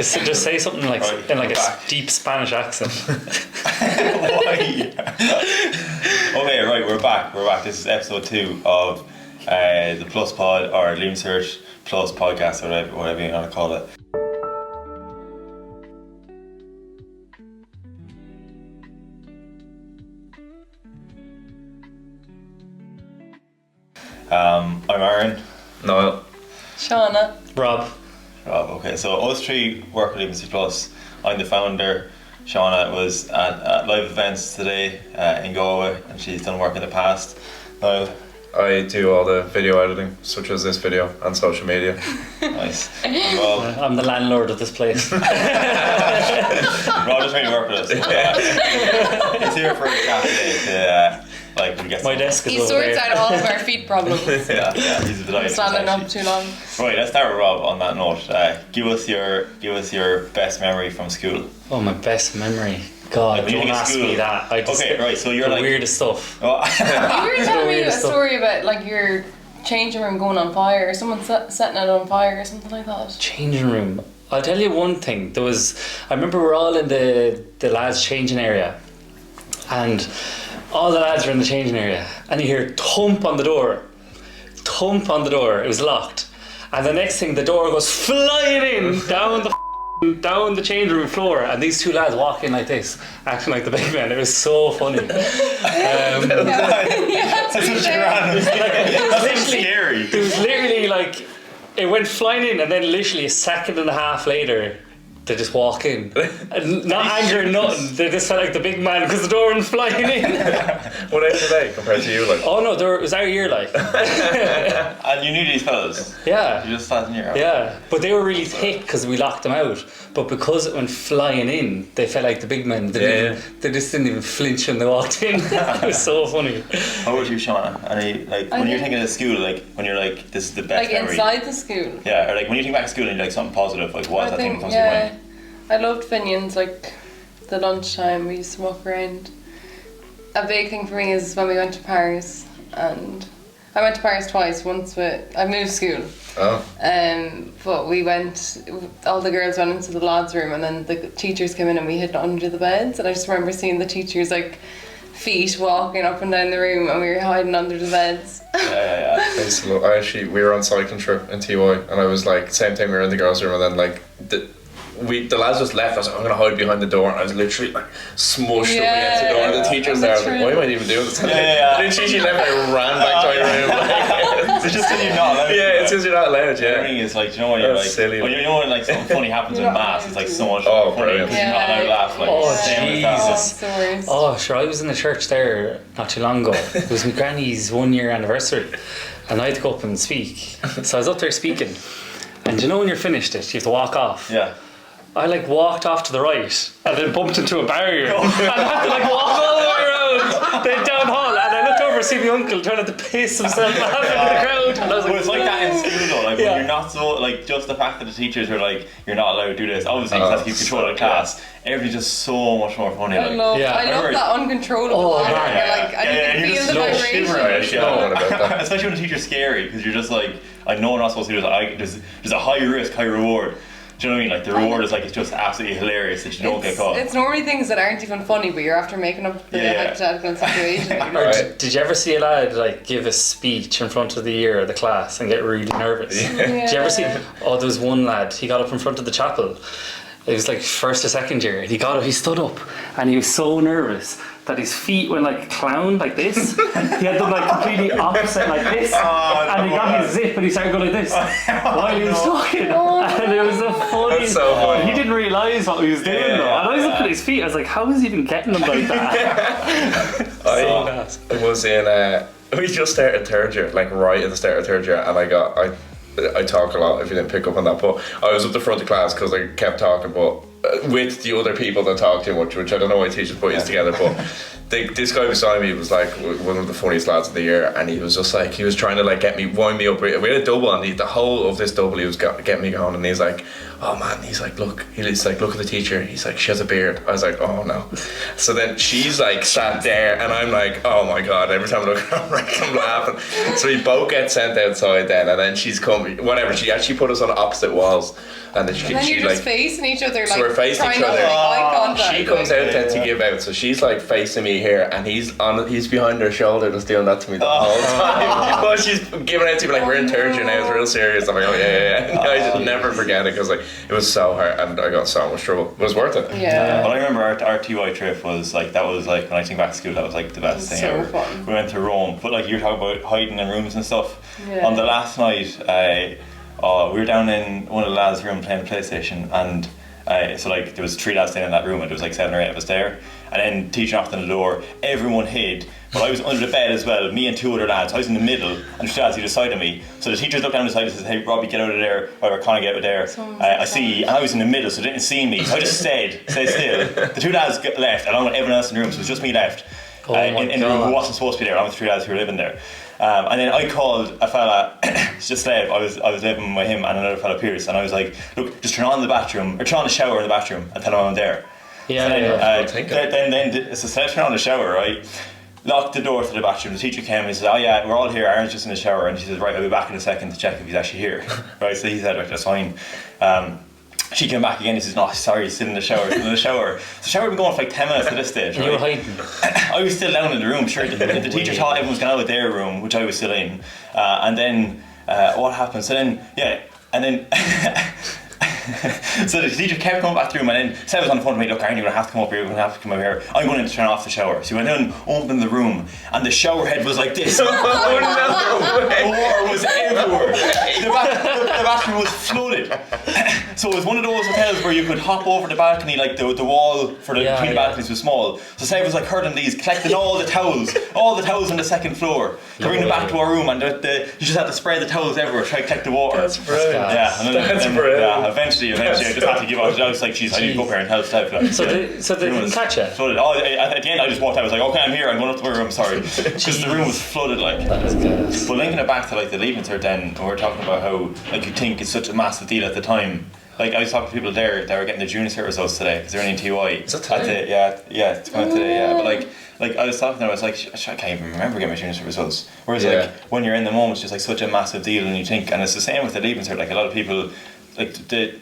Just say something like in like a deep Spanish accent. Why? Okay, right, we're back. This is episode 2 of the Plus Pod, or Leaving Cert Plus podcast, or whatever you want to call it. I'm Aaron. Noel. Shauna. Rob. Okay, so us three work at Leaving Cert Plus. I'm the founder. Shauna was at live events today in Galway, and she's done work in the past. Noel. I do all the video editing, such as this video, and social media. Nice. Rob. I'm the landlord of this place. Rob just trying to work with us. He's here for a chat today to we get my desk is He over sorts there. out all of our feet problems. yeah, he's a delight. Standing up too long. Right, let's start with Rob on that note. Give us your best memory from school. Oh, my best memory. God, Like, don't ask me that. I just, Okay, right, so you're the like weirdest stuff. Oh. You were telling me a weirdest stuff. story about like your changing room going on fire, or someone setting it on fire, or something like that. Changing room. I'll tell you one thing. I remember we're all in the lads' changing area, and all the lads were in the changing area, and you hear thump on the door. It was locked, and the next thing, the door goes flying in down the change room floor, and these two lads walk in like this, acting like the big man. It was so funny. Yeah, That's such a random thing. That's scary. It was literally like, it went flying in, and then literally a second and a half later, they just walk in. And not anger, nothing. They just felt like the big man because the door went flying in. What age are they compared to you? Like, Oh no, it was our year, like. And you knew these fellas. Yeah. You just sat in your house. Yeah, but they were really thick because we locked them out. But because it went flying in, they felt like the big men. They just didn't even flinch when they walked in. It was so funny. How about you, Shauna? Any when you're thinking of school, like when you're like, this is the best like memory. inside the school. Yeah, or like when you think back to school and you're like something positive, like what is that thing that comes to your mind? I loved Finian's, like the lunchtime we used to walk around. A big thing for me is when we went to Paris, and I went to Paris twice. Once I moved school. But we went, all the girls went into the lads' room, and then the teachers came in and we hid under the beds, and I just remember seeing the teachers like feet walking up and down the room, and we were hiding under the beds. Yeah. We were on cycling trip in TY, and I was like, same thing, we were in the girls' room, and then like the lads just left. I was like, I'm gonna hide behind the door, and I was literally like smushed up against the door, and the teacher's there. I was like, why am I even doing this? Literally, she left, I ran back to my room. It's just because you're not allowed. Yeah, it's because you're not allowed. The thing is, like, you know when you're like, silly. when you know when like something funny happens in mass, it's like so much Oh, funny brilliant. because you're not allowed to laugh. Like, Oh, same with that. Jesus. It's the worst. Oh, sure, I was in the church there not too long ago. It was my granny's 1 year anniversary, and I had to go up and speak. So I was up there speaking, and you know when you're finished it, you have to walk off. Yeah. I like walked off to the right and then bumped into a barrier and I had to like walk all the way around the down hall, and I looked over to see my uncle trying to piss himself laughing in the crowd, and I was like, Well, it's like that in school though, like when you're not so, like just the fact that the teachers are like, you're not allowed to do this, obviously because that's keep control of the class, everything's just so much more funny. I Like, love remember- that uncontrollable laughter. Like I and can you're feel just the so vibration. shivering. You know what about that. Especially when the teacher's scary, because you're just like, I know I'm not supposed to do this. There's a high risk, high reward. Do you know what I mean? Like the reward is like, it's just absolutely hilarious that you don't get caught. It's normally things that aren't even funny, but you're after making up the hypothetical situation. Right. did you ever see a lad like give a speech in front of the year of the class and get really nervous? Did you ever see? Oh, there was one lad, he got up in front of the chapel. It was like first or second year, and he stood up and he was so nervous that his feet went like a clown, like this. He had them like completely opposite, like this. And he got his zip and he started going like this while he was talking. And it was the funniest. That's so funny. He didn't realise what he was doing though. And I was looking at his feet, I was like, how is he even getting them like that? I was in we just started third year, like right at the start of third year, and I talk a lot if you didn't pick up on that, but I was up the front of class because I kept talking, but with the other people that talk too much, which I don't know why teachers put us together, but this guy beside me was like one of the funniest lads of the year, and he was just like, he was trying to like wind me up. We had a double, and the whole of this double he was getting me going, and he's like, oh man, he's like, look at the teacher, he's like, she has a beard. I was like, oh no. So then she's like sat there and I'm like, oh my god, every time I look at her I'm laughing. So we both get sent outside then, and then she's come, whatever, she actually put us on opposite walls, and then you're just like facing each other, like so we're facing trying each not other. to make eye contact. She comes out then to give out, so she's like facing me here, and he's behind her shoulder just doing that to me the whole time. Well, she's giving out to me like, we're in third year now, it's real serious. I'm like, oh yeah. I just never forget it, because like it was so hard and I got so much trouble. It was worth it. Yeah. But I remember our TY trip was like, that was like, when I think back to school, that was like the best thing ever. Fun. We went to Rome, but like you were talking about hiding in rooms and stuff. Yeah. On the last night, we were down in one of the lads' room playing PlayStation, and so like there was 3 lads staying in that room, and there was like 7 or 8 of us there. And then teacher knocked on the door, everyone hid, but I was under the bed as well, me and 2 other lads. I was in the middle, and the 2 lads either side of me. So the teachers looked down the side and said, hey Robbie, get out of there, or Connor, get out of there. I see, and I was in the middle, so they didn't see me. So I just stayed still. The 2 lads left, along with everyone else in the room, so it was just me left. In the room who wasn't supposed to be there, along with 3 lads who were living there. And then I called a fella, just Lev, I was living with him and another fella, Pierce, and I was like, look, just turn on the shower in the bathroom and tell him I'm there. Yeah, So then so Lev turned on the shower, right? Locked the door to the bathroom. The teacher came and he said, oh yeah, we're all here, Aaron's just in the shower. And she says, right, I'll be back in a second to check if he's actually here. Right, so he said, right, that's fine. She came back again, he says, no, sorry, he's still in the shower. The shower had been going for like 10 minutes at this stage, right? You were hiding. I was still down in the room, sure. The teacher thought everyone was going out of their room, which I was still in. And then, what happened? So then, so the teacher kept coming back through, and then Seb was on the phone to me, look, Aaron, you're going to have to come up here, you're going to have to come over here. I'm going to turn off the shower. So he went in, opened the room, and the shower head was like this. The water was everywhere. The bathroom was flooded. So it was one of those hotels where you could hop over the balcony, like the wall for between the balconies was small. So Seb was like herding these, collecting all the towels on the second floor, to bring them back to our room, and you just had to spread the towels everywhere, try to collect the water. That's brilliant. Yeah, and then, brilliant. Yeah, eventually I just had to give out. I was like, geez, I need to go up here and help Steph. So they didn't catch you? Flooded. At the end I just walked out, I was like, okay, I'm here, I'm going up to my room, sorry. Because the room was flooded, like. That is gas. But linking it back to like the Leaving Cert then, we were talking about how like you think it's such a massive deal at the time. Like I was talking to people there that were getting their junior cert results today because they're in TY. Is that today? Yeah, it's coming today. Yeah, but like I was talking to them, I was like, I can't even remember getting my junior cert results. Whereas like when you're in the moment, it's just like such a massive deal, and you think, and it's the same with the Leaving Cert. Like a lot of people, like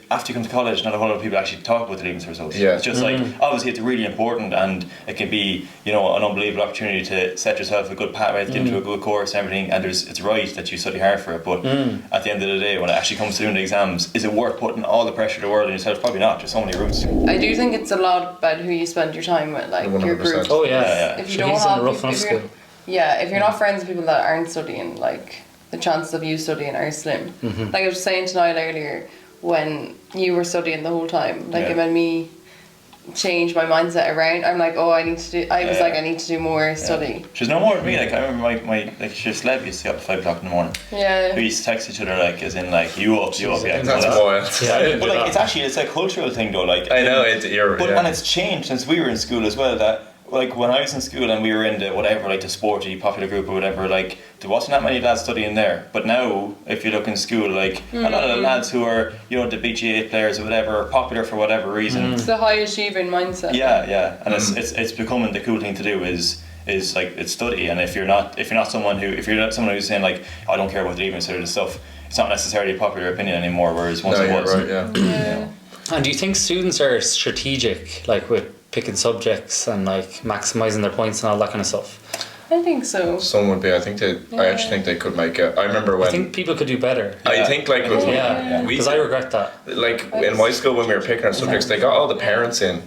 after you come to college, not a whole lot of people actually talk about the Leaving Cert results. Yeah. It's just like obviously it's really important, and it can be, you know, an unbelievable opportunity to set yourself a good pathway to get into a good course and everything. And it's right that you study hard for it, but at the end of the day, when it actually comes to doing the exams, is it worth putting all the pressure of the world on yourself? Probably not. There's so many routes. I do think it's a lot about who you spend your time with, like your 100%. group. Oh yeah. If you So don't he's in have, a rough enough school. if you're not friends with people that aren't studying, like the chances of you studying are slim. Like I was saying to Niall earlier, when you were studying the whole time, like it made me change my mindset around. I'm like, I need to do more study. She's no more with me. Like I remember my like just Lev used to get up at 5 o'clock in the morning. Yeah. We used to text each other like as in like you up. Yeah. That's wild. Yeah, I didn't But do like that. it's a cultural thing though. Like I know and it's changed since we were in school as well. That like when I was in school and we were in the whatever, like the sporty popular group or whatever, like there wasn't that many lads studying there. But now if you look in school, like a lot of the lads who are, you know, the BGA players or whatever are popular for whatever reason. It's the high achieving mindset. Yeah, and it's becoming the cool thing to do is like it's study. And if you're not someone who's saying like, I don't care about the Leaving Cert and stuff, it's not necessarily a popular opinion anymore. Whereas once it was. Right, yeah. You know. And do you think students are strategic, like with picking subjects and like maximising their points and all that kind of stuff? I think so. Some would be. I actually think they could make it. I remember when. I think people could do better. I think like with Because I regret that. like in my school when we were picking our subjects, they got all the parents in,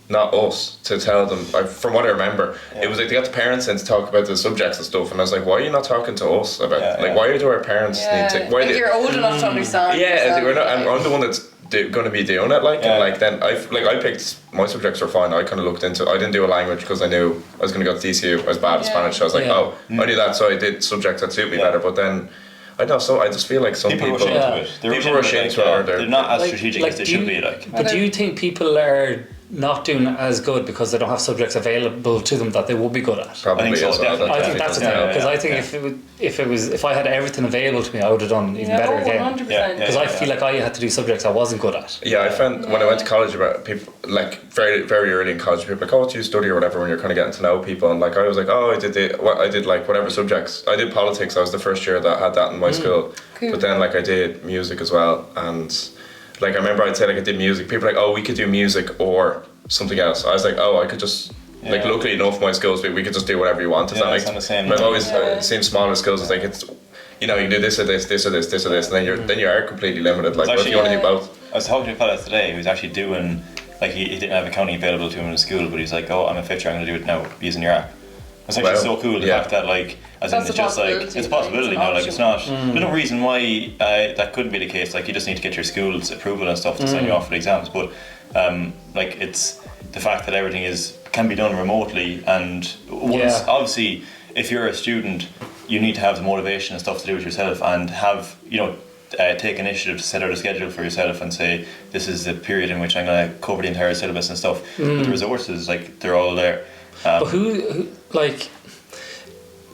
not us, to tell them. From what I remember, it was like they got the parents in to talk about the subjects and stuff, and I was like, why are you not talking to us about why do our parents need to? Why if you're old enough to understand. we're not. I'm the one that's going to be doing it, and like then I picked my subjects were fine. I kind of looked into. I didn't do a language because I knew I was going to go to DCU. I was bad at Spanish, so I was like, I knew that, so I did subjects that suit me better. But then I don't know. So I just feel like some people rush into it. People rush into it, or they're not as strategic as they should be. Like, But do you think people are not doing as good because they don't have subjects available to them that they would be good at. Probably I think so, as well. definitely. I think that's the thing, because I think if I had everything available to me, I would have done even better again. 100%. Because I feel like I had to do subjects I wasn't good at. Yeah, I found when I went to college, about people like very very early in college, people were like, oh, what do you study or whatever, when you're kind of getting to know people, and like I was like, oh, I did like whatever subjects. I did politics. I was the first year that had that in my school. Cool. But then like I did music as well, and like I remember I'd say like I did music. People were like, oh, we could do music or something else. I was like, oh, I could just. Like luckily enough, my skills we could just do whatever you want. It's not like it's on the same. I've always seen smaller skills. It's like it's you know you can do this or this, this or this, this or this, and then you are completely limited. Like what if you want to do both? I was talking to a fella today who was actually doing, like he didn't have accounting available to him in school, but he's like, oh, I'm a fitter, I'm going to do it now using your app. It's actually so cool, the fact that like, as in it's just like, it's a possibility now, like it's not, there's no reason why that couldn't be the case, like you just need to get your school's approval and stuff to sign you off for the exams, but like it's the fact that everything can be done remotely, and once, obviously if you're a student you need to have the motivation and stuff to do it yourself, and have, you know, take initiative to set out a schedule for yourself and say this is the period in which I'm going to cover the entire syllabus and stuff. But the resources, like, they're all there. But who like,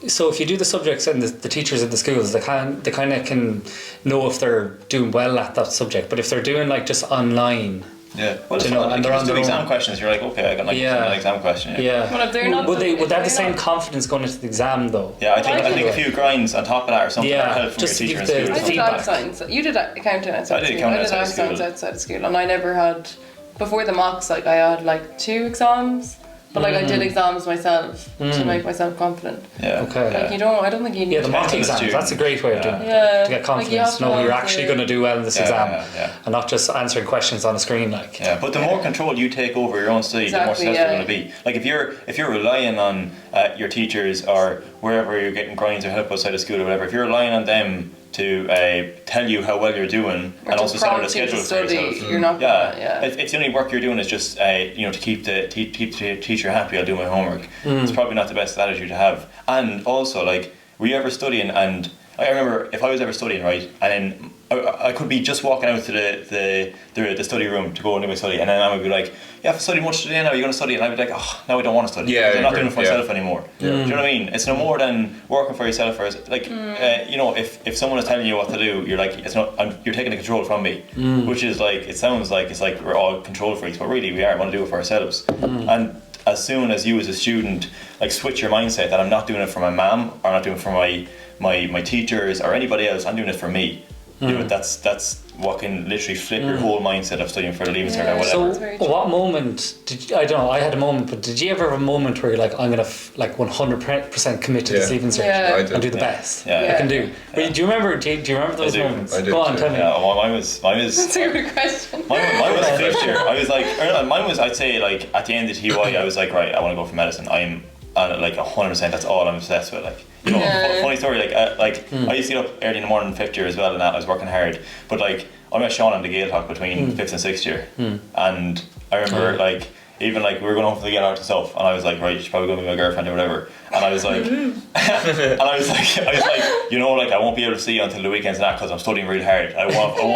so if you do the subjects and the teachers at the schools, they kind of can know if they're doing well at that subject, but if they're doing like just online, well, you know, and they're on the their exam own questions, you're like, okay, I got like an exam question. Well, if they're not, would they have the same confidence going into the exam though? I think a few grinds on top of that or something would help from your just teacher in the school. I did ag science. You did accounting outside school. I did ag science outside of school, and I never had, before the mocks, like I had like 2 exams. But like I did exams myself to make myself confident. Okay. Like I don't think you need the mock exams, that's a great way of doing it. To get confidence, like you're actually going to do well in this exam, and not just answering questions on a screen like. But the more control you take over your own study, the more successful you're going to be. Like if you're relying on your teachers or wherever you're getting grinds or help outside of school or whatever, if you're relying on them to tell you how well you're doing or and also set out a schedule for yourself. You're not if the only work you're doing is just to keep the teacher happy, I'll do my homework. It's probably not the best attitude to have. And also, like, were you ever studying? And I remember if I was ever studying, right, and then I could be just walking out to the study room to go into my study, and then I would be like, yeah, I've studied much today now, you're going to study, and I'd be like, oh, now I don't want to study, because I'm not doing it for myself anymore. Do you know what I mean? It's no more than working for yourself, or like, you know, if someone is telling you what to do, you're like, it's not, you're taking the control from me, which is like, it sounds like it's like we're all control freaks, but really we are, we want to do it for ourselves. And as soon as you as a student like switch your mindset that I'm not doing it for my mom, or I'm not doing it for my teachers or anybody else, I'm doing it for me. You know, that's what can literally flip your whole mindset of studying for the Leaving Cert or whatever. So what moment did you, I don't know, I had a moment, but did you ever have a moment where you're like, I'm going to like 100% commit to this Leaving Cert and do the best I can do? Do you remember those moments? I did. Go on, tell me. Mine was That's a good question. Mine was 5th year. I was like, mine was, I'd say, like at the end of TY, I was like, right, I want to go for medicine. I'm like 100%. That's all I'm obsessed with. Like, you know, funny story. Like, I used to get up early in the morning 5th year as well, and that I was working hard. But like, I met Sean on the Gael Talk between 5th and 6th year, and I remember like. Even like we were going home for the Gael and stuff, and I was like, right, you should probably go with my girlfriend or whatever. And I was like, you know, like I won't be able to see you until the weekends and that because I'm studying really hard. I want time.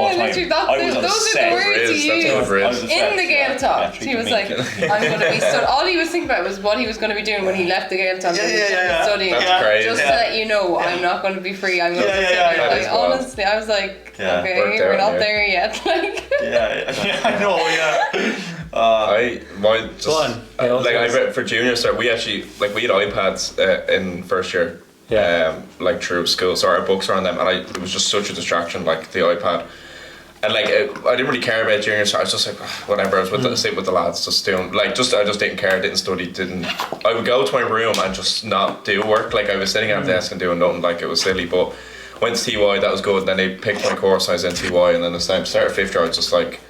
I was those are the words he used in the Gael Talk. He was like, I'm going to be studying. All he was thinking about was what he was going to be doing when he left the Gael Talk. Studying. That's crazy. Just to let you know, I'm not going to be free. I'm going to be studying. Like, honestly, I was like, okay, we're not there yet. Like, I know. I read for junior cert. We actually we had iPads in first year, like through school. So our books were on them, and it was just such a distraction, like the iPad. And like I didn't really care about junior cert. I was just like whatever. I was with the lads, just doing I just didn't care. Didn't study. I would go to my room and just not do work. Like I was sitting at a desk and doing nothing. Like it was silly, but. Went to TY, that was good. And then they picked my course, and I was in TY, and then this time started 5th year. I was just like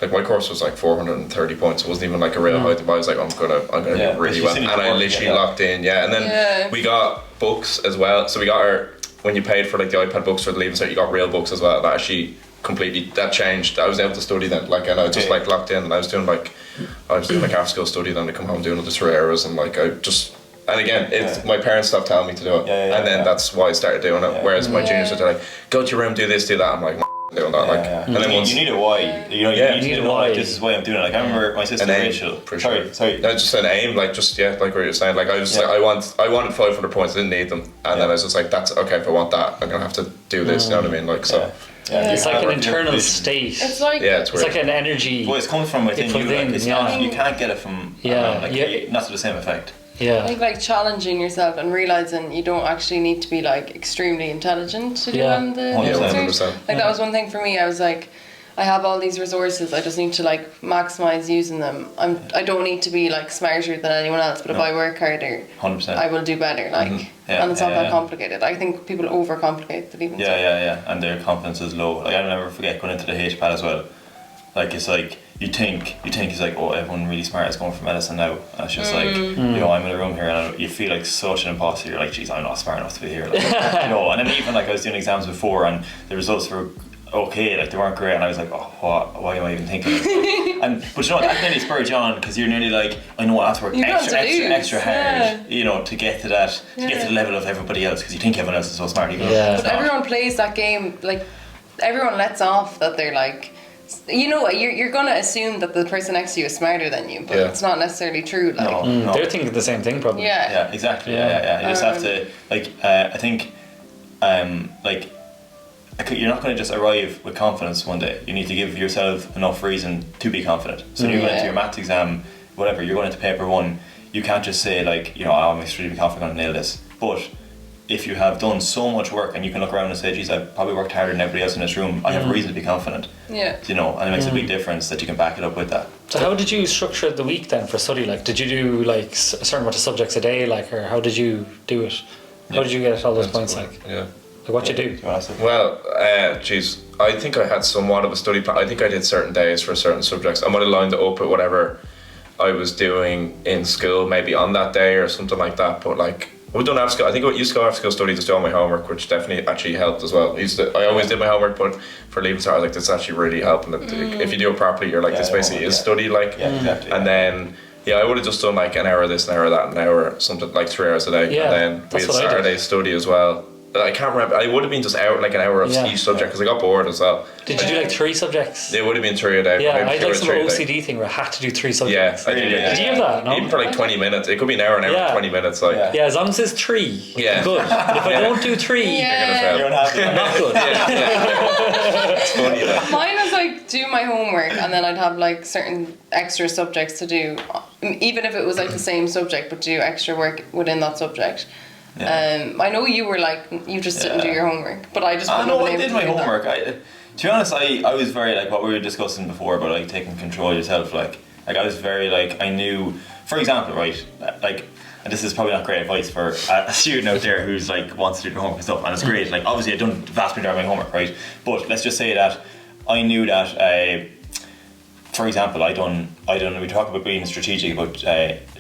my course was like 430 points. It wasn't even like a real high. But I was like, I'm gonna do really well, and I literally locked in. And then we got books as well. So we got when you paid for like the iPad books for the Leaving Cert, you got real books as well. That actually completely changed. I was able to study then, and I was just like locked in, and I was doing like after school study. Then I come home doing all the 3 hours, and like I just. And again, my parents stopped telling me to do it, and then that's why I started doing it. Whereas my juniors are like, go to your room, do this, do that. I'm like, doing that, like, Yeah. and then once You need a why. You know, Yeah. you need to a know, like, why. this is why I'm doing it. Like, I remember my sister an aim, Rachel. for sure. Sorry. No, just an aim, like, just, yeah, like what you're saying, like, I was Yeah. like, I wanted 500 points, I didn't need them, and then I was just like, that's okay, if I want that, I'm gonna have to do this, you know what I mean, like, so. Yeah. It's like an Your internal vision. state. It's like Yeah, it's It's weird. like an energy. Well, it's coming from within you. within, Like, it's yeah. not. You can't get it from. Yeah, Like, yeah. not to the same effect. I Yeah. think like challenging yourself and realizing you don't actually need to be like extremely intelligent to do Yeah. on the 100%. Leaving Cert. 100%. Like that was one thing for me. I was like, I have all these resources. I just need to like maximize using them. I don't need to be like smarter than anyone else. But if No. I work harder, 100%. I will do better. Like, Yeah, and it's not yeah, that yeah. complicated. I think people overcomplicate the Leaving Cert. Yeah. And their confidence is low. Like, I'll never forget going into the HPAD as well. Like, it's like you think it's like, oh, everyone really smart is going for medicine now, and it's just like, you know, I'm in a room here and you feel like such an imposter. You're like, geez, I'm not smart enough to be here. Like, you know, and then even like I was doing exams before and the results were okay, like they weren't great, and I was like, oh, why am I even thinking of this? And but you know, that nearly spurred you on because you're nearly like, I know I have to work You're going to lose, extra hard, yeah. you know, to get to that, to get to the level of everybody else, because you think everyone else is so smart, even though Yeah. it's But not. everyone plays that game, like, everyone lets off that they're like, you know, you're gonna assume that the person next to you is smarter than you, but Yeah. it's not necessarily true. Like, No. They're thinking the same thing, probably. yeah. Yeah, exactly. Yeah. Yeah. You just have to like. I think, like, you're not going to just arrive with confidence one day. You need to give yourself enough reason to be confident. So when you go into your maths exam, whatever, you're going into paper one, you can't just say like, you know, I'm extremely confident I'm going to nail this. But if you have done so much work and you can look around and say, geez, I've probably worked harder than everybody else in this room, I have a reason to be confident. Yeah. You know, and it makes a big difference that you can back it up with that. So how did you structure the week then for study? Like, did you do like a certain amount of subjects a day, like, or how did you do it? How did you get all those points? Like, Yeah. what you do? You wanna say? Well, geez, I think I had somewhat of a study plan. I think I did certain days for certain subjects. I might have lined it up with whatever I was doing in school, maybe on that day or something like that. But like, we don't have school. I think I used to go after school study to do all my homework, which definitely actually helped as well. I always did my homework, but for Leaving Cert, I was like, this is actually really helping. If you do it properly, you're like, this basically is study, like. Yeah, exactly. And then, yeah, I would have just done like an hour this, an hour that, an hour something like 3 hours a day. Yeah, and then we that's had what I did. Saturday study as well. I can't remember. I would have been just out like an hour of Yeah. each subject because I got bored as well. Did you do like 3 subjects? It would have been 3 a day. Yeah, maybe I had 2 or like some 3 a day. OCD thing where I had to do 3 Yeah, subjects. I did. Really? Yeah. Did you have that? No? Even for like 20 minutes, it could be an hour, Yeah. 20 minutes. Like, Yeah. Yeah, as long as it's 3, Yeah. good. But if I don't do 3, you're Yeah. gonna fail. You're unhappy. I'm not good. It's funny though. Mine was like do my homework and then I'd have like certain extra subjects to do, even if it was like the same subject, but do extra work within that subject. Yeah. I know you were like, you just didn't do your homework, but I just I wouldn't know have I been did able my to do that. homework. To be honest, I was very like what we were discussing before about like taking control of yourself. Like I was very like, I knew, for example, right, like, and this is probably not great advice for a student out there who's like wants to do their homework and stuff, and it's great. Like obviously I've done the vast majority of my homework, right? But let's just say that I knew that. For example, I don't. We talk about being strategic about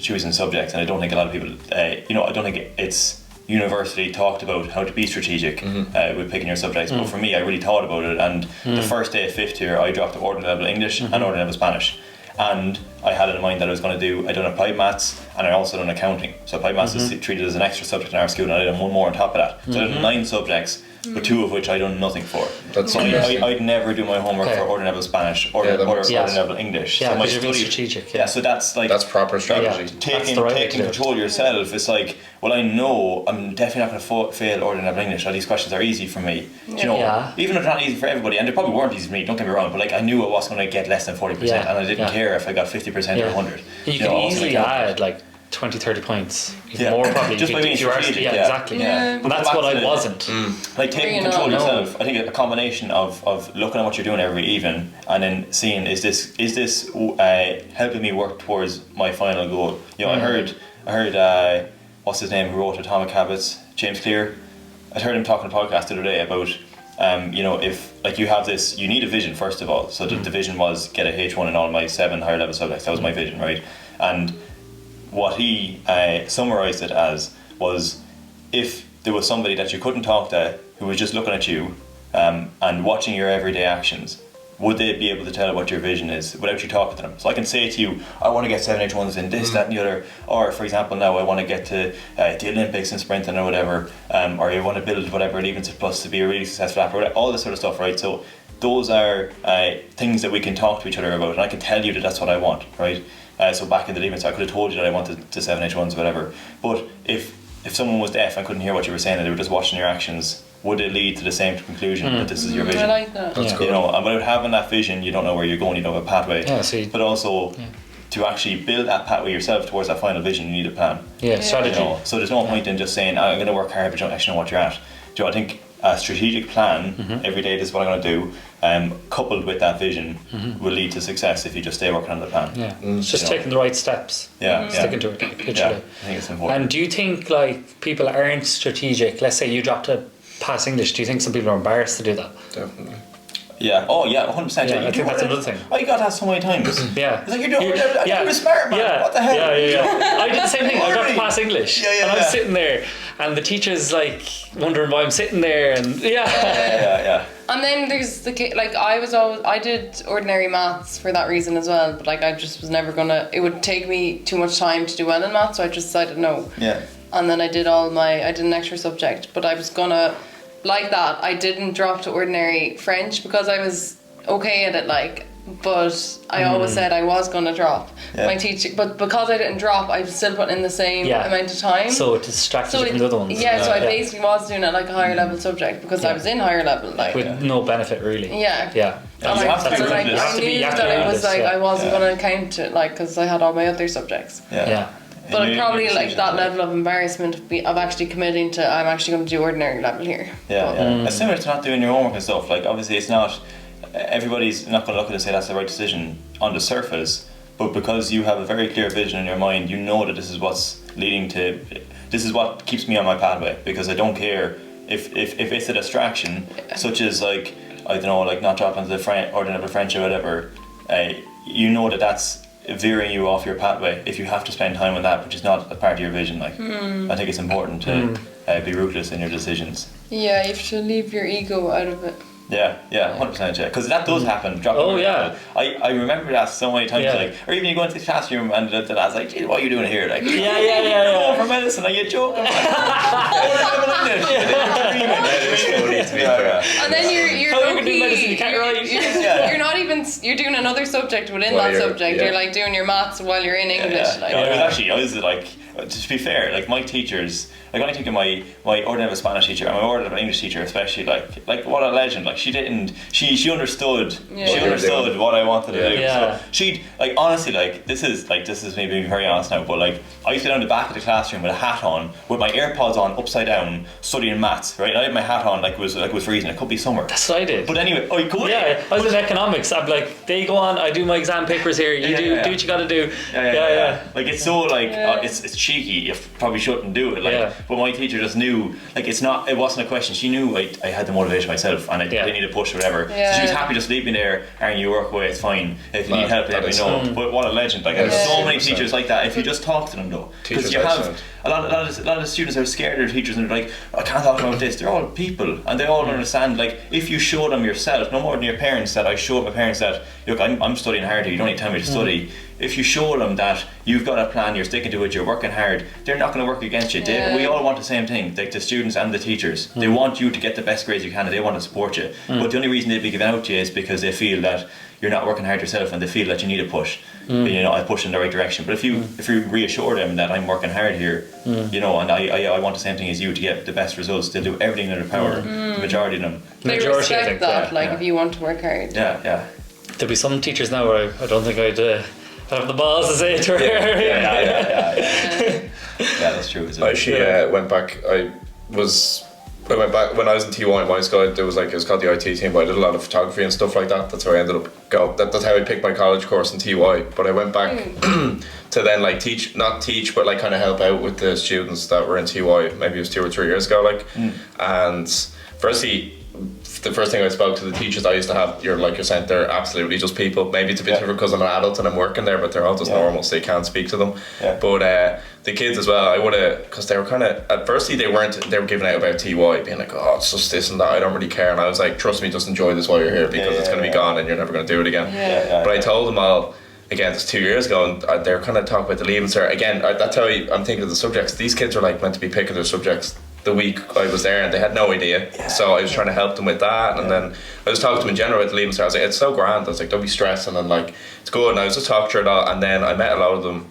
choosing subjects, and I don't think a lot of people. I don't think it's universally talked about how to be strategic with picking your subjects. But for me, I really thought about it, and the first day of 5th year, I dropped to ordinary level English and ordinary level Spanish, and I had in mind that I was going to do. I done applied maths, and I also done accounting. So applied maths is treated as an extra subject in our school, and I done one more on top of that. So I done 9 subjects. But 2 of which I done nothing for. That's so interesting. I'd never do my homework Okay. for ordinary level Spanish or Yeah, that or makes ordinary sense. level English. Yeah, so my because you're being study, strategic. yeah, so that's like That's proper strategy. That's taking the right way to do it. control of yourself. It's like, well, I know I'm definitely not going to fail ordinary level English. All these questions are easy for me. Do you know, Yeah. even if they're not easy for everybody, and they probably weren't easy for me. Don't get me wrong, but like I knew I wasn't going to get less than 40%, Yeah, and I didn't yeah. care if I got 50% or 100. You know, can I wasn't easily gonna count add like 20-30 points, even Yeah. more probably. Just if by being if you are, strategic, yeah, yeah. exactly. Yeah. And that's Back what to I the- wasn't. Like taking Bringing control of on. yourself. I think a combination of looking at what you're doing every evening and then seeing is this helping me work towards my final goal. You know, I heard what's his name who wrote Atomic Habits, James Clear. I heard him talking on a podcast the other day about if like you have this, you need a vision first of all. So the vision was get a H1 in all my 7 higher level subjects. That was my vision, right? And what he summarised it as was if there was somebody that you couldn't talk to who was just looking at you and watching your everyday actions, would they be able to tell what your vision is without you talking to them? So I can say to you, I want to get 7 H1s in this, that and the other, or for example now I want to get to the Olympics in sprinting or whatever, or you want to build whatever Leaving Cert Plus to be a really successful app, or all this sort of stuff, right? So those are things that we can talk to each other about, and I can tell you that that's what I want, right? So back in the Leaving Cert, I could have told you that I wanted the 7H1s, whatever. But if someone was deaf and couldn't hear what you were saying, and they were just watching your actions, would it lead to the same conclusion that this is your vision? I like that. That's good. You know, and without having that vision, you don't know where you're going. You don't have a pathway. But also, to actually build that pathway yourself towards that final vision, you need a plan. Strategy. You know? So there's no point in just saying, I'm going to work hard, but you don't actually know what you're at. Do you know, I think a strategic plan, every day this is what I'm going to do, coupled with that vision, will lead to success if you just stay working on the plan. It's just taking the right steps. Sticking to it, literally. I think it's important. And do you think like people aren't strategic? Let's say you dropped a pass English. Do you think some people are embarrassed to do that? Definitely. Yeah. Oh, yeah. 100%. Yeah, I think that's another thing. Oh, you got that so many times. Yeah. It's like you're smart, man. What the hell? I did the same thing. I dropped a pass English, and I was sitting there, and the teacher's like wondering why I'm sitting there, and yeah. And then there's I did ordinary maths for that reason as well, but like I just was never gonna. It would take me too much time to do well in maths, so I just decided no. Yeah. And then I did an extra subject, but I was gonna. Like that, I didn't drop to ordinary French because I was okay at it, like, but I always said I was gonna drop my teaching, but because I didn't drop, I was still putting in the same amount of time. So it distracted you from the other ones. Yeah, so I basically was doing it like a higher level subject because I was in higher level, like with no benefit really. Yeah. And I knew that it was like I wasn't gonna count it, like, because I had all my other subjects. But I probably like that level of embarrassment of actually committing to I'm actually going to do ordinary level here. It's similar to not doing your homework and stuff. Like obviously it's not, everybody's not going to look at it and say that's the right decision on the surface, but because you have a very clear vision in your mind, you know that this is what's leading to, this is what keeps me on my pathway, because I don't care if it's a distraction, such as like, I don't know, like not dropping to the ordinary French or whatever, you know that that's veering you off your pathway if you have to spend time on that, which is not a part of your vision. Like I think it's important to be ruthless in your decisions. Yeah, you have to leave your ego out of it. Yeah, 100%. Yeah, because that does happen. I remember that so many times. Like, or even you go into the classroom and the lad's like, "Gee, what are you doing here?" Like, going for medicine. Are you joking? And then you're medicine, you can't write. You're not even. You're doing another subject within that subject. You're like doing your maths while you're in English. Like. I was like, to be fair, like my teachers. Like when I think of my ordinary Spanish teacher and my ordinary English teacher especially, like what a legend. Like she understood what I wanted to do. So she'd like honestly like this is me being very honest now, but like I used to sit down the back of the classroom with a hat on, with my AirPods on upside down, studying maths, right? And I had my hat on like it was freezing. It could be summer. That's what I did. But anyway, I was in economics. I'm like, they go on, I do my exam papers here, you do what you gotta do. Like it's so like it's cheeky, you probably shouldn't do it. Like but my teacher just knew, like it wasn't a question. She knew I had the motivation myself and I didn't need a push or whatever. So she was happy just leaving me there, and you work away, it's fine. If you need help, let me know. But what a legend. Like there's so many teachers like that if you just talk to them though. Because you have a lot of the students are scared of their teachers and they're like, I can't talk about this. They're all people and they all understand, like if you show them yourself, no more than your parents, that I show my parents that look, I'm studying hard here, you don't need to tell me to study. If you show them that you've got a plan, you're sticking to it, you're working hard, they're not going to work against you. We all want the same thing, like the students and the teachers. They want you to get the best grades you can and they want to support you. But the only reason they'd be giving out to you is because they feel that you're not working hard yourself and they feel that you need a push. You know, I push in the right direction. But if you reassure them that I'm working hard here, you know, and I want the same thing as you to get the best results, they'll do everything in their power. The majority of them. They respect that, if you want to work hard. There'll be some teachers now where I don't think I'd have the balls to say it to her. Yeah, that's true. I actually went back. I went back when I was in TY in my school. There was it was called the IT team, but I did a lot of photography and stuff like that. That's how I ended up going. That's how I picked my college course in TY. But I went back to then not teach, but kind of help out with the students that were in TY. Maybe it was 2 or 3 years ago. And firstly, the first thing I spoke to the teachers I used to have, you're saying, they're absolutely just people. Maybe it's a bit different because I'm an adult and I'm working there, but they're all just normal, so you can't speak to them. But the kids as well, I would have, because they were kind of, at firstly they were giving out about TY, being like, oh, it's just this and that, I don't really care. And I was like, trust me, just enjoy this while you're here, because it's going to be gone and you're never going to do it again. But I told them all, again, this 2 years ago, and they were kind of talking about the Leaving Cert. Again, that's how I'm thinking of the subjects. These kids are meant to be picking their subjects the week I was there, and they had no idea. So I was trying to help them with that, and then I was talking to them in general about the Leaving Cert. I was like, it's so grand. I was like, don't be stressing, and like, it's good. And I was just talking through it all, and then I met a lot of them.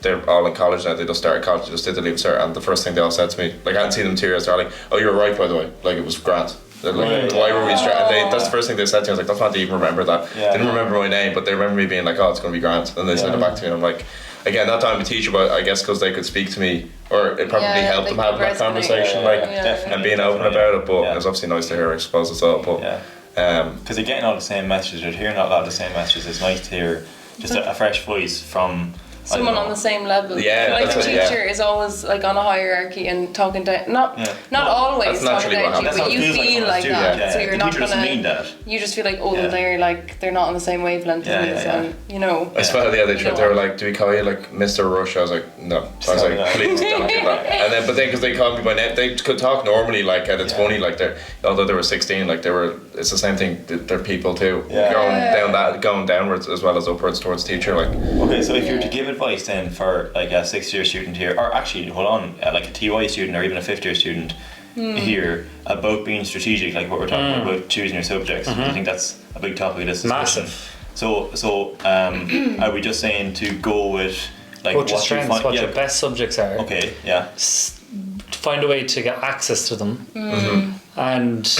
They're all in college now. They just started college. They just did the Leaving Cert, and the first thing they all said to me, like, I hadn't seen them in 2 years. They're like, "Oh, you were right, by the way. Like, it was grand." They're like, why were we stressed? That's the first thing they said to me. I was like, that's not to even remember that. They didn't remember my name, but they remember me being like, "Oh, it's going to be grand." And they said it back to me, and I'm like, again, that time a teacher, but I guess because they could speak to me, or it probably helped them have that conversation, and being open about it. But it was obviously nice to hear, I suppose, as well. But because they're getting all the same messages, they're hearing a lot of the same messages. It's nice to hear just a fresh voice from someone on the same level. Like the teacher is always like on a hierarchy and talking down. Not always talking down to you, but you feel like that. So you're not gonna. You just feel like they're not on the same wavelength as me. And you know. I suppose they were like, "Do we call you like Mr. Rush?" I was like, "No." I was like, "Please don't do that." And then, but then because they called me by name, they could talk normally. Like, and it's funny. Like, although they were 16, like it's the same thing. They're people too. Going downwards as well as upwards towards teacher. Like, okay, so if you're to give advice then for like a 6th-year student here, or actually hold on, like a TY student or even a 5th-year student here about being strategic, like what we're talking about choosing your subjects, I think that's a big topic of this discussion. Massive. So are we just saying to go with like what your strengths, what your best subjects are? Okay, yeah. Find a way to get access to them, and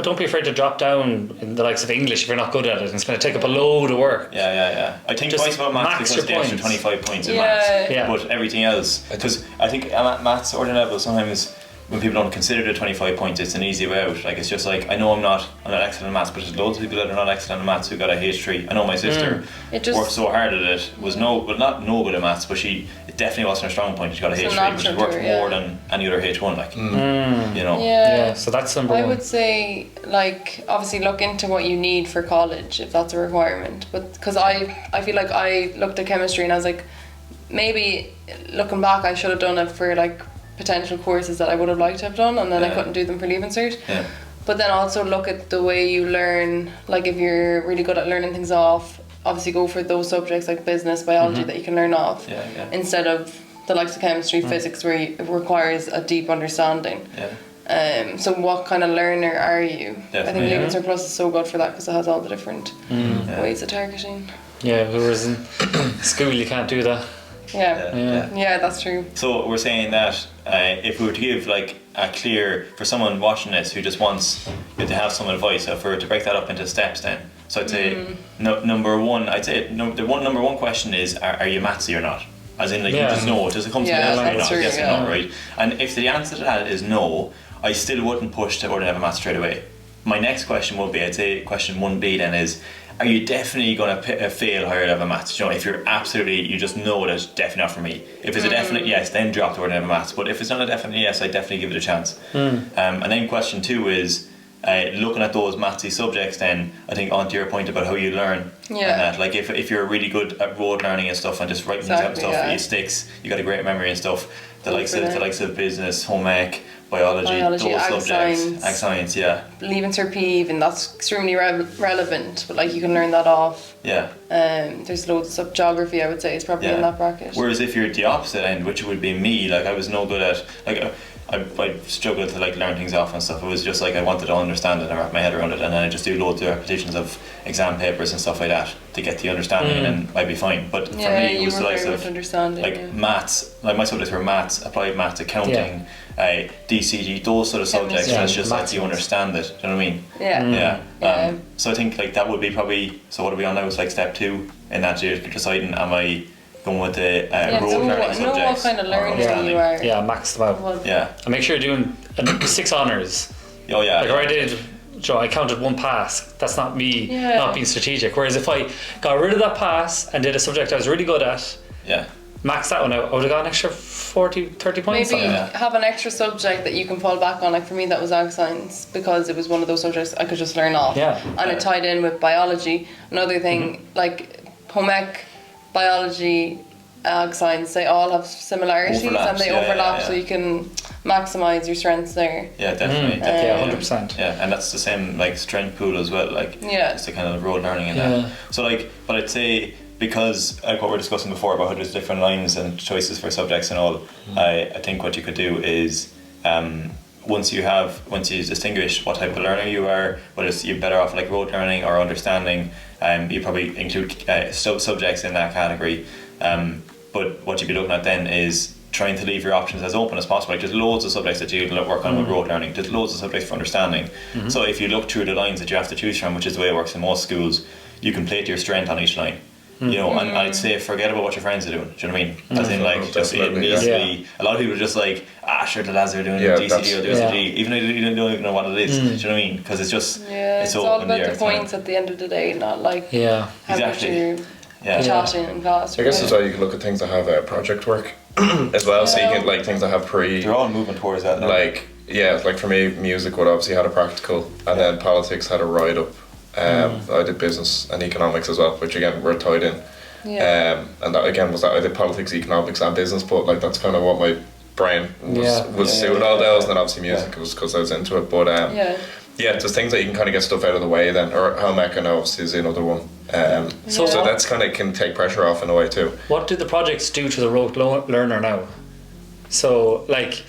don't be afraid to drop down in the likes of English if you're not good at it, and it's going to take up a load of work. I think twice about maths because the extra 25 points in maths, but everything else, because I think at maths ordinary level sometimes when people don't consider the 25 points, it's an easy way out. Like, it's just like, I know I'm not excellent in maths, but there's loads of people that are not excellent in maths who got a H3. I know my sister worked so hard at it, was not no good at maths, but it definitely wasn't a strong point. She got a H3, but she worked more than any other H1, like, you know. Yeah, so that's number one. I would say, like, obviously look into what you need for college, if that's a requirement. But, because I feel like I looked at chemistry and I was like, maybe, looking back, I should have done it for, like, potential courses that I would have liked to have done, and then I couldn't do them for Leaving Cert. But then also look at the way you learn. Like, if you're really good at learning things off, obviously go for those subjects like business, biology that you can learn off, instead of the likes of chemistry, physics, where it requires a deep understanding. So what kind of learner are you? I think Leaving Cert Plus is so good for that because it has all the different ways of targeting. Whereas in school you can't do that. Yeah, that's true. So we're saying that if we were to give like a clear, for someone watching this who just wants you to have some advice, so if we were to break that up into steps then, so I'd say number one question is, are you mathsy or not? As in, like, you just know, does it come to the answer or not? True, yes or no, right? And if the answer to that is no, I still wouldn't push to order to have a maths straight away. My next question would be, I'd say question 1B then is, are you definitely going to fail higher level maths? You know, if you're you just know that it's definitely not for me. If it's a definite yes, then drop to ordinary level maths. But if it's not a definite yes, I definitely give it a chance. And then question 2 is, looking at those mathsy subjects then, I think onto your point about how you learn. And that, like, if you're really good at road learning and stuff and just writing things out and stuff, it sticks, you got a great memory and stuff. The likes of business, home ec, biology, those subjects, ag science, Leaving Cert P, even that's extremely relevant, but like you can learn that off. There's loads of geography, I would say, is probably in that bracket. Whereas if you're at the opposite end, which would be me, like I was no good at, like I struggled to like learn things off and stuff. It was just like I wanted to understand it and wrap my head around it, and then I just do loads of repetitions of exam papers and stuff like that to get the understanding, and then I'd be fine. But for me, it was the likes of maths. Like my subjects were maths, applied maths, accounting, DCG, those sort of subjects. That's just like you understand it. Do you know what I mean? So I think like that would be probably. So what are we on now? It's like step 2 in that you're deciding, am I going with the road learning subjects? Know what kind of learner you are. Max them out. And make sure you're doing 6 honours. Like I did, I counted 1 pass. That's not me not being strategic. Whereas if I got rid of that pass and did a subject I was really good at, max that one out, I would have got an extra 30 points. Maybe have an extra subject that you can fall back on. Like for me, that was ag science, because it was one of those subjects I could just learn off. And it tied in with biology. Another thing, like home ec, biology, ag science, they all have similarities and they overlap, so you can maximise your strengths there. Yeah, definitely. Yeah, 100%. Yeah, and that's the same like strength pool as well, like just the kind of road learning and that. So like, but I'd say, because like what we were discussing before about how there's different lines and choices for subjects and all, I think what you could do is once you distinguish what type of learner you are, whether you're better off like road learning or understanding, you probably include subjects in that category. But what you'd be looking at then is trying to leave your options as open as possible. Like, there's loads of subjects that you can work on with road learning. There's loads of subjects for understanding. So if you look through the lines that you have to choose from, which is the way it works in most schools, you can play to your strength on each line. You know, and I'd say forget about what your friends are doing. Do you know what I mean? As in, like, just it needs to be. A lot of people are just like, sure, the lads are doing GCD or the SG, even though you don't even know what it is. Do you know what I mean? Because it's just it's all about the points at the end of the day, not like how much you're chatting in class. I guess that's why you can look at things that have project work as well. So you can like things that have They're all moving towards that now. Like like for me, music would obviously had a practical, and then politics had a write up. I did business and economics as well, which again were tied in. And that again was that I did politics, economics, and business, but like that's kind of what my brain was doing all those, and then obviously music was because I was into it. But there's things that you can kind of get stuff out of the way then, or how Mecca now obviously is another one. So that's kind of can take pressure off in a way too. What do the projects do to the rote learner now? So like,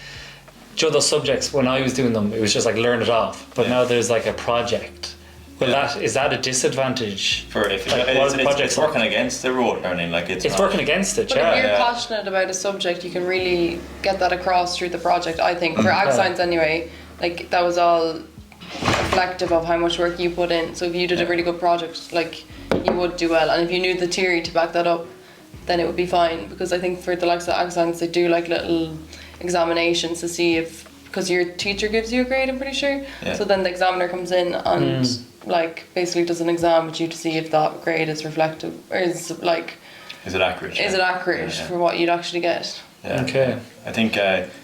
those subjects when I was doing them, it was just like learn it off, but now there's like a project. Well, is that a disadvantage? For if it's working against the road learning, like it's working against it. But if you're passionate about a subject, you can really get that across through the project. I think for ag science anyway, like that was all reflective of how much work you put in. So if you did a really good project, like you would do well, and if you knew the theory to back that up, then it would be fine. Because I think for the likes of ag science, they do like little examinations to see if, because your teacher gives you a grade, I'm pretty sure. So then the examiner comes in and like basically does an exam with you to see if that grade is reflective, or is it accurate? Is it accurate for what you'd actually get? Okay. I think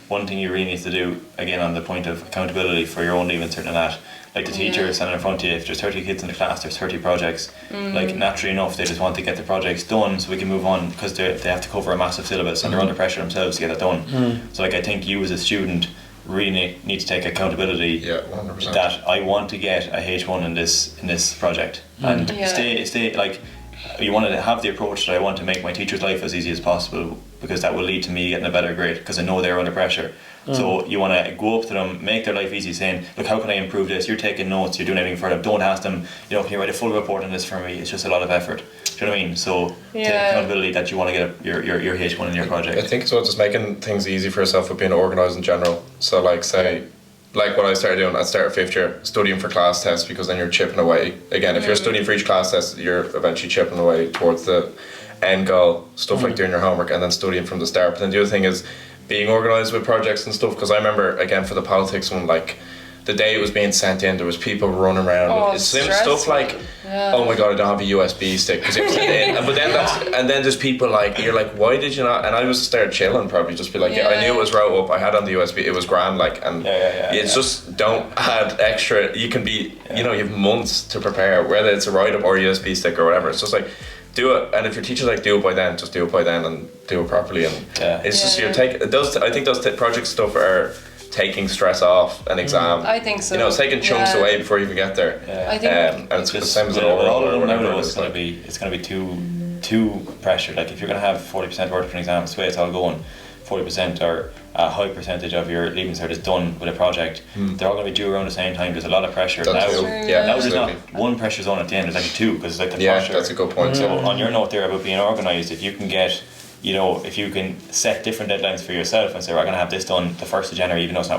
one thing you really need to do, again on the point of accountability for your own Leaving Cert and that, like the teacher standing in front of you, if there's 30 kids in the class, there's 30 projects, like naturally enough they just want to get the projects done so we can move on, because they have to cover a massive syllabus and they're under pressure themselves to get it done. So like I think you as a student really need to take accountability 100%. that I want to get a H1 in this project, and stay like, you want to have the approach that I want to make my teacher's life as easy as possible, because that will lead to me getting a better grade, because I know they're under pressure. So you want to go up to them, make their life easy, saying, look, how can I improve this? You're taking notes, you're doing everything for them. Don't ask them, can you write a full report on this for me? It's just a lot of effort. Do you know what I mean? So take accountability that you want to get your H1 in your project. I think it's about just making things easy for yourself with being organised in general. So like say, like what I started doing, I started 5th year studying for class tests, because then you're chipping away. Again, if you're studying for each class test, you're eventually chipping away towards the end goal, stuff like doing your homework and then studying from the start. But then the other thing is being organised with projects and stuff, because I remember again for the politics one, like the day it was being sent in, there was people running around. It's stuff like, oh my god, I don't have a USB stick because it was sent in. But then there's people like, you're like, why did you not? And I was started chilling, probably just be like, I knew it was wrote up. I had on the USB, it was grand, like, and it's just don't add extra. You can be, you have months to prepare, whether it's a write up or a USB stick or whatever. It's just like, do it, and if your teacher's like, do it by then, just do it by then and do it properly. And it's just I think those project stuff are taking stress off an exam. I think so. It's taking chunks away before you even get there. I think and it's the same as an overall. It's going to be too pressured. Like if you're going to have 40% work for an exam, it's the way it's all going. 40% or a high percentage of your Leaving Cert is done with a project. They're all going to be due around the same time. There's a lot of pressure. That's now true. Now there's not one pressure zone at the end, there's actually two, because it's like the pressure. That's a good point. So on your note there about being organised, if you can get, if you can set different deadlines for yourself and say, we're going to have this done the 1st of January, even though it's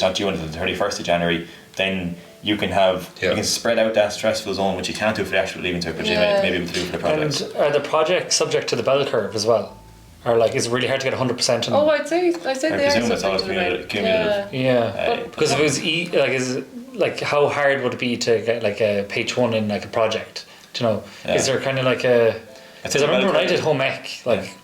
not due until the 31st of January, then you can have you can spread out that stressful zone, which you can't do for the actual Leaving Cert, but you may be able to do for the projects. And are the projects subject to the bell curve as well? Or like, is it really hard to get 100%? I'd say they are subject to the bell. Yeah. Because if it was is it, like, how hard would it be to get like a page 1 in like a project? Do you know? Is there kind of like a? Because I remember when I did home ec, like,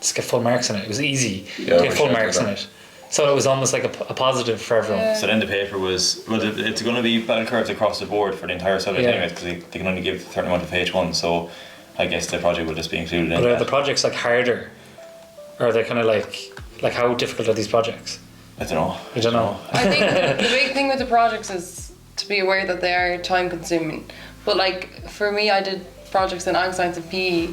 just get full marks in it. It was easy to get full marks in it. So it was almost like a positive for everyone. So then the paper was, it's going to be bell curves across the board for the entire subject anyways, because they can only give a certain amount of H1. So I guess the project will just be included in But are that. the projects like harder? Or are they kind of like how difficult are these projects? I don't know. I don't know. I think the big thing with the projects is to be aware that they are time consuming. But like for me, I did projects in ag science and PE,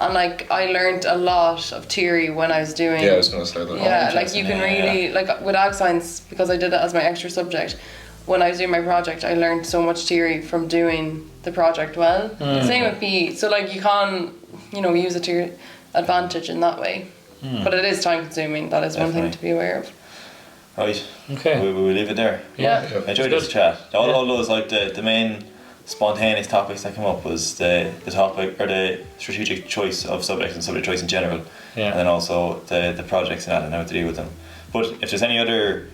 and like I learned a lot of theory when I was doing. Yeah, I was gonna say that. Yeah, like you can Yeah, really like with ag science, because I did it as my extra subject. When I was doing my project, I learned so much theory from doing the project well. Same with PE. So like you can, use it to your advantage in that way. But it is time consuming. That is one thing Definitely. to be aware of. Right. Okay. We will leave it there. Yeah. I enjoyed this chat. All those like the main spontaneous topics that came up was the topic or the strategic choice of subjects and subject choice in general. Yeah. And then also the projects and that and how to deal with them. But if there's any other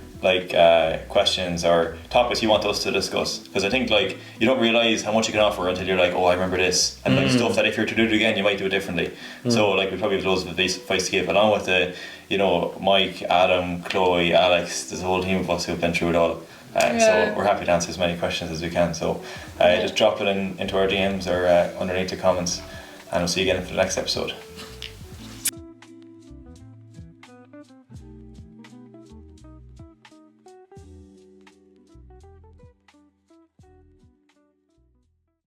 questions or topics you want us to discuss, because I think like you don't realise how much you can offer until you're like, oh, I remember this, and like stuff that if you were to do it again you might do it differently. So like we probably have loads of advice to give, along with the Mike, Adam, Chloe, Alex. There's a whole team of us who've been through it all. So we're happy to answer as many questions as we can. So just drop it into our DMs or underneath the comments, and we'll see you again for the next episode.